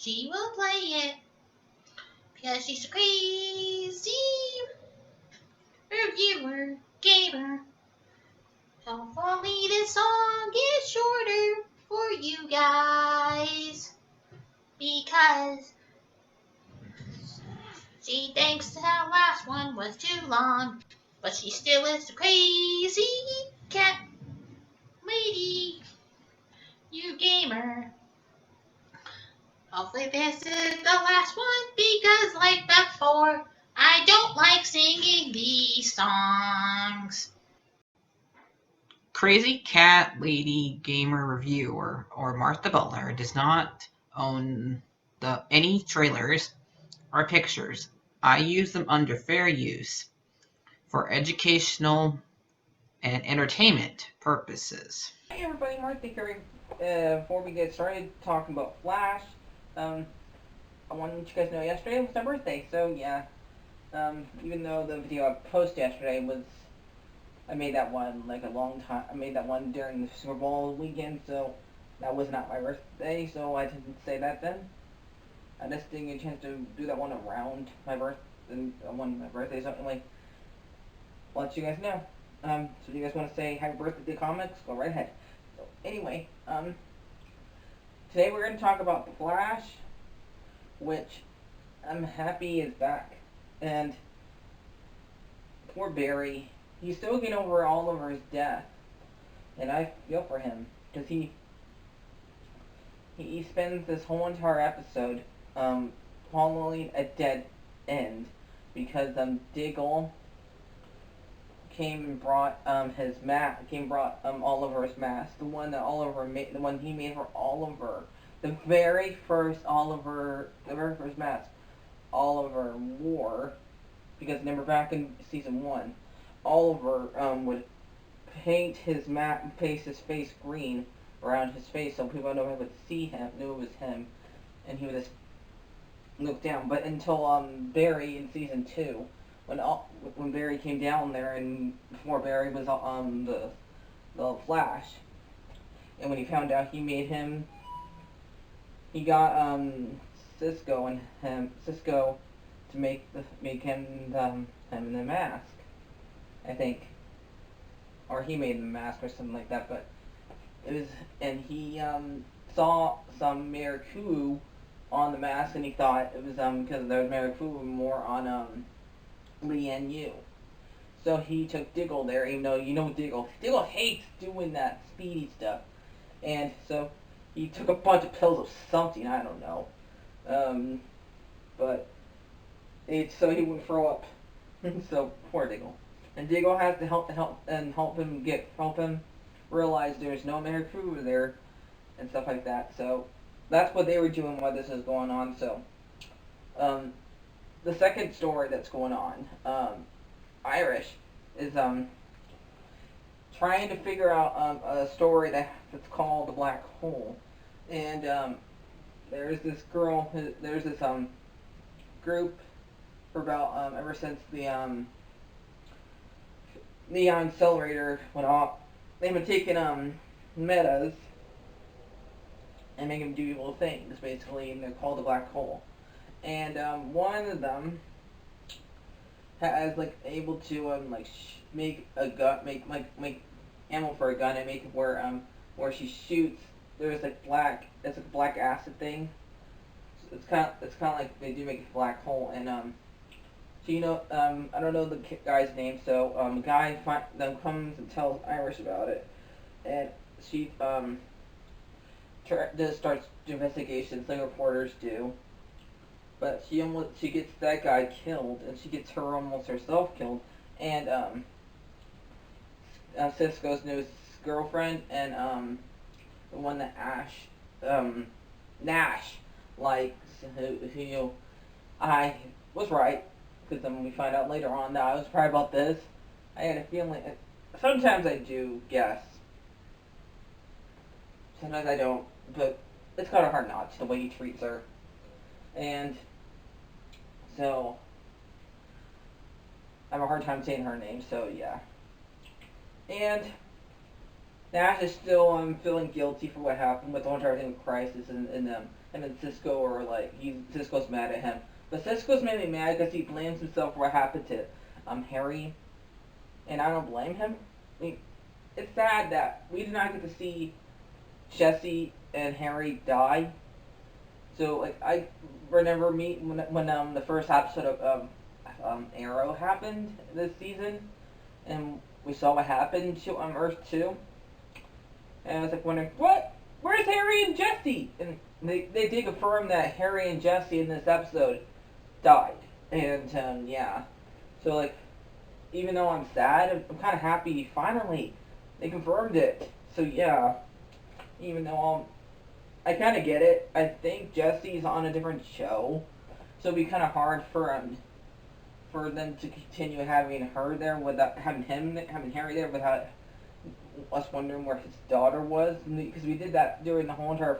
She will play it because she's a crazy reviewer gamer. Hopefully this song is shorter for you guys because she thinks the last one was too long, but she still is a crazy cat lady, you gamer. Hopefully this is the last one because like before, I don't like singing these songs. CrazyCatLady Gamer Reviewer or Martha Butler does not own any trailers or pictures. I use them under fair use for educational and entertainment purposes. Hey everybody, Mark here. Before we get started talking about Flash, I wanted to let you guys know yesterday was my birthday, so yeah. Even though the video I posted yesterday was, I made that one like a long time. I made that one during the Super Bowl weekend, so that was not my birthday, so I didn't say that then. I just didn't get a chance to do that one around my birthday, so anyway, I'll let you guys know. So if you guys want to say happy birthday to the comics, go right ahead. So anyway, today we're going to talk about The Flash, which I'm happy is back. And poor Barry, he's still getting over Oliver's death, and I feel for him because he spends this whole entire episode following a dead end because Diggle came and brought Oliver's mask, the one that Oliver made, the one he made for Oliver, the very first mask Oliver wore, because remember back in season 1, Oliver would paint his face green around his face so people would see him, knew it was him, and he would just look down. But until Barry in season 2, when Barry came down there, and before Barry was the Flash, and when he found out he got Cisco to make him the mask, I think, or he made the mask or something like that. But it was, and he saw some Miracle on the mask, and he thought it was because there was Miracle more on Lian Yu. So he took Diggle there, even though Diggle hates doing that speedy stuff, and so he took a bunch of pills of something, I don't know, but so he wouldn't throw up. So poor Diggle, and Diggle has to help him realize there's no Miracle there and stuff like that. So that's what they were doing while this is going on. So the second story that's going on, Irish is trying to figure out a story that's called the Black Hole, and there's this group for about ever since the Neon Accelerator went off. They've been taking metas and making them do evil things, basically, and they're called the Black Hole. And one of them has able to make a gun, make ammo for a gun, and make it where she shoots. There's it's a black acid thing. So it's kind of like they do make a black hole, and so I don't know the guy's name, so a guy comes and tells Irish about it, and she just starts investigations like reporters do. But she gets that guy killed, and she gets almost herself killed, and Cisco's newest girlfriend, and the one that Nash likes, who I was right, because then we find out later on that I was right about this. I had a feeling. Sometimes I do guess. Sometimes I don't, but it's kind of hard not to, the way he treats her. And so I have a hard time saying her name, so yeah. And Nash is still feeling guilty for what happened with the whole entire thing with Crisis and them. And then Cisco are like Cisco's mad at him. But Cisco's mainly mad because he blames himself for what happened to Harry. And I don't blame him. I mean, it's sad that we did not get to see Jesse and Harry die. So like I remember when the first episode of Arrow happened this season, and we saw what happened to Earth 2. And I was like wondering, what? Where's Harry and Jesse? And they did confirm that Harry and Jesse in this episode died. And yeah, so like even though I'm sad, I'm kind of happy finally they confirmed it. So yeah, even though I kind of get it. I think Jesse's on a different show, so it'd be kind of hard for them to continue having her there without having Harry there without us wondering where his daughter was, because we did that during the whole entire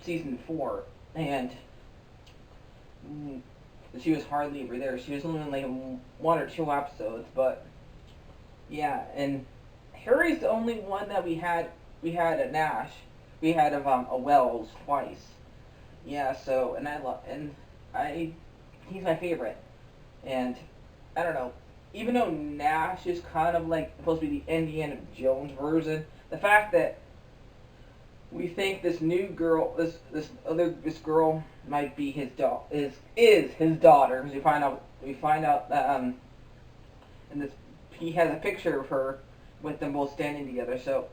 season 4, and she was hardly ever there. She was only in like 1 or 2 episodes, but yeah, and Harry's the only one that we had a Nash. We had a Wells twice. Yeah, so he's my favorite. And I don't know. Even though Nash is kind of like supposed to be the Indiana Jones version, the fact that we think this new girl, this girl might be his is his daughter, because we find out that and this he has a picture of her with them both standing together. So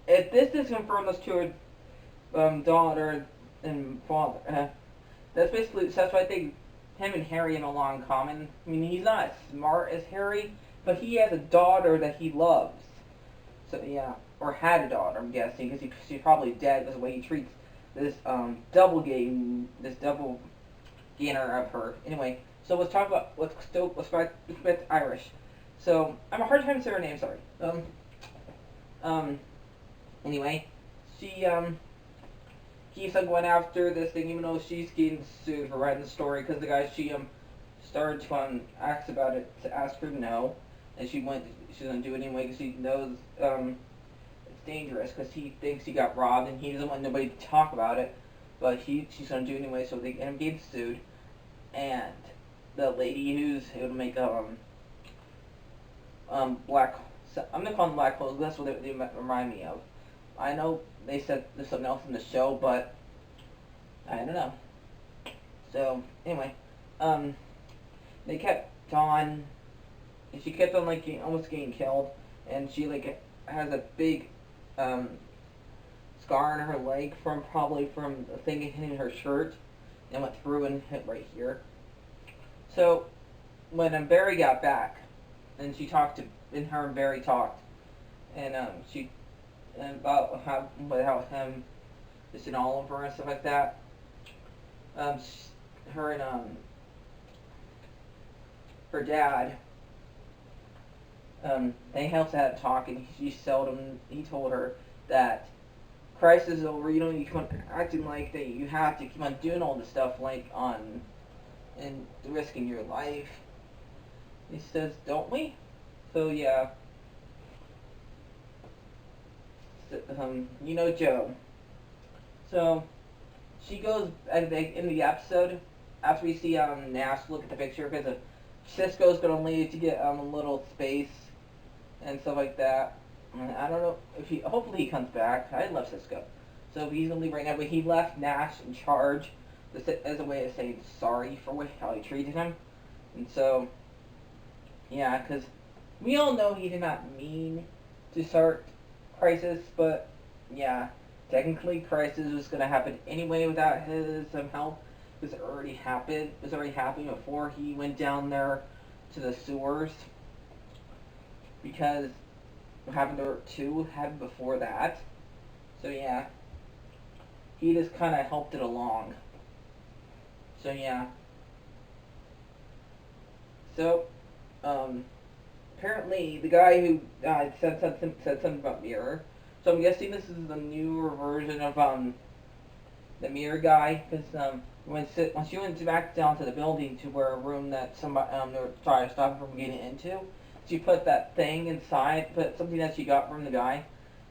if this is confirmed as to her daughter and father, that's why I think him and Harry have a lot in common. I mean, he's not as smart as Harry, but he has a daughter that he loves. So yeah, or had a daughter, I'm guessing, because she's probably dead because of the way he treats this double gainer of her. Anyway, so let's talk about let's back to Irish. So I'm a hard time to say her name. Sorry. Anyway, she keeps on going after this thing, even though she's getting sued for writing the story, because the guy she started to ask about it to ask her no, and she doesn't do it anyway because she knows it's dangerous, because he thinks he got robbed and he doesn't want nobody to talk about it, but she's gonna do it anyway, so they end up getting sued. And the lady who's able to make black, I'm gonna call them black holes. That's what they remind me of. I know they said there's something else in the show, but I don't know. So anyway, they kept on, and she kept on like almost getting killed, and she like has a big scar on her leg probably from a thing hitting her shirt, and went through and hit right here. So when Barry got back, and she talked and her and Barry talked, and about how him just in all over and stuff like that. Her and her dad, they also had a talk, and he told her that crisis is over. You don't keep on acting like that. You have to keep on doing all this stuff and risking your life. He says, don't we? So yeah. You know Joe. So she goes in the episode after we see Nash look at the picture, because Cisco's gonna leave to get a little space and stuff like that. And I don't know if hopefully he comes back. I love Cisco, so he's gonna leave right now. But he left Nash in charge as a way of saying sorry for how he treated him. And so yeah, because we all know he did not mean to start Crisis, but yeah, technically Crisis was gonna happen anyway without his help, because it already happened. It was already happening before he went down there to the sewers, because what happened to two happened before that. So yeah, he just kind of helped it along. So yeah. So apparently the guy who died said something about Mirror. So I'm guessing this is the newer version of the Mirror guy, because when she went back down to the building to where a room that somebody they were trying to stop him from getting into, she put that thing inside, put something that she got from the guy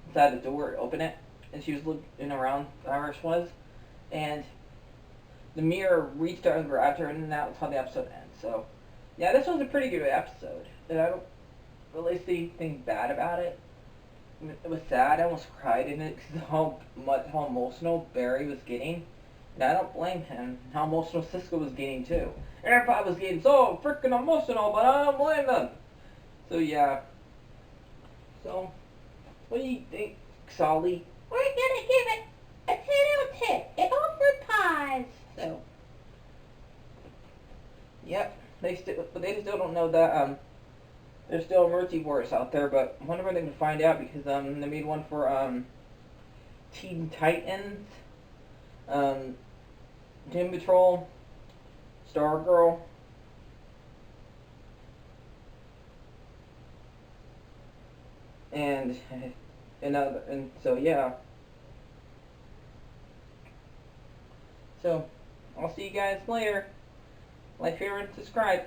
inside the door, open it, and she was looking around where she was, and the mirror reached out and grabbed her, and that was how the episode ends. So, yeah, this was a pretty good episode, and I don't really see anything bad about it. It was sad. I almost cried in it because how emotional Barry was getting. And I don't blame him. How emotional Cisco was getting too. Everybody was getting so freaking emotional, but I don't blame them. So yeah. So, what do you think, Sully? We're gonna give it a 10 out of 10. It's all for pies. So, yep. They still don't know that there's still a multiverse out there, but I wonder when they can find out because they made one for Teen Titans, Doom Patrol, Stargirl, and so yeah. So I'll see you guys later. Like, share, and subscribe.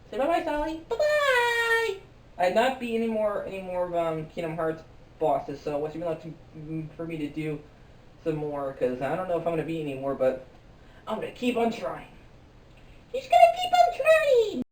Say bye bye, Sully. Bye bye. I'd not be any more of Kingdom Hearts bosses. So what you would like for me to do some more? Because I don't know if I'm gonna be any more, but I'm gonna keep on trying. He's gonna keep on trying.